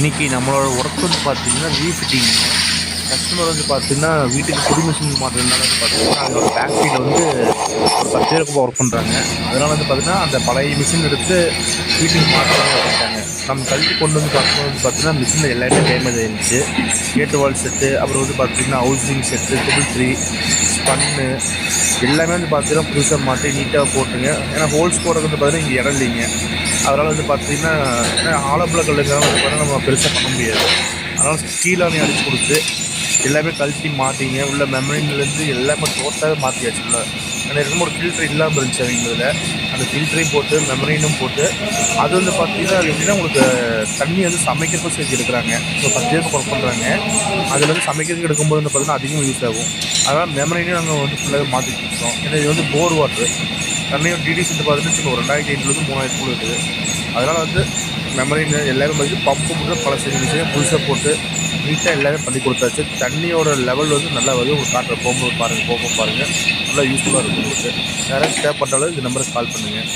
இன்றைக்கி நம்மளோட ஒர்க் வந்து பார்த்திங்கன்னா ரீஃபிட்டிங். கஸ்டமர் வந்து பார்த்திங்கன்னா வீட்டுக்கு புது மிஷின் மாட்டுறதுனால வந்து பார்த்திங்கன்னா அதோட ஃபேக்ட்ரியில் வந்து ஒரு 10 பேர் பக்கம் ஒர்க் பண்ணுறாங்க. அதனால் வந்து பார்த்திங்கன்னா அந்த பழைய மிஷின் எடுத்து வீட்டுக்கு மாற்றுறவங்க வச்சுட்டாங்க. நம்ம கழட்டி கொண்டு வந்து பார்க்கும்போது வந்து பார்த்திங்கன்னா மிஷினில் எல்லாமே டேமேஜ் ஆகிருந்துச்சு. கேட்டு வால் செட்டு, அப்புறம் வந்து பார்த்திங்கன்னா ஹவுசிங் செட்டு, ட்ரிபிள் 3 ஸ்பன்னு எல்லாமே வந்து பார்த்திங்கன்னா புதுசாக மாட்டி நீட்டாக போட்டுங்க. ஏன்னா ஹோல்ஸ் போடுறது வந்து பார்த்திங்கன்னா இங்கே இடம் இல்லைங்க. அதனால் வந்து பார்த்திங்கன்னா ஏன்னா ஆலம்புல கல்லுங்கிறத வந்து பார்த்திங்கன்னா நம்ம பெருசாக பண்ண முடியாது. அதனால் ஸ்டீலானி அடித்து கொடுத்து எல்லாமே கழட்டி மாட்டிங்க. உள்ள மெமரின்லேருந்து எல்லாமே டோட்டலாகவே மாற்றியாச்சு. உள்ள ஏன்னா இருக்கும் ஒரு ஃபில்ட்ரு இல்லாமல் இருந்துச்சு அவங்களதில். அந்த ஃபில்ட்ரையும் போட்டு மெமரினும் போட்டு அது வந்து பார்த்திங்கன்னா அது எப்படின்னா உங்களுக்கு தண்ணி வந்து சமைக்கிறதுக்கும் சேர்த்து எடுக்கிறாங்க. இப்போ 10 பேருக்கு ஒர்க் பண்ணுறாங்க. அதில் வந்து சமைக்கிறதுக்கு எடுக்கும்போது வந்து பார்த்திங்கன்னா அதிகமாக யூஸ் ஆகும். அதனால் மெமரினையும் நாங்கள் வந்து ஃபுல்லாகவே மாற்றி கொடுத்தோம். ஏன்னா இது வந்து போர் வாட்ரு. தண்ணியும் டிடிஸ் வந்து பார்த்திங்கன்னா ஒரு 2500 3000 இருக்குது. அதனால் வந்து மெமரின் எல்லாமே வந்து பம்பு மட்டும் பல செஞ்சு புதுசாக போட்டு நீட்டாக எல்லாமே பண்ணி கொடுத்தாச்சு. தண்ணியோட லெவல் வந்து நல்லா வருது. உங்களுக்கு காட்டுற போகும்போது பாருங்கள் நல்லா யூஸ்ஃபுல்லாக இருக்கும் உங்களுக்கு. யாராச்சும் தேவைப்பட்டாலும் இந்த நம்பருக்கு கால் பண்ணுங்கள்.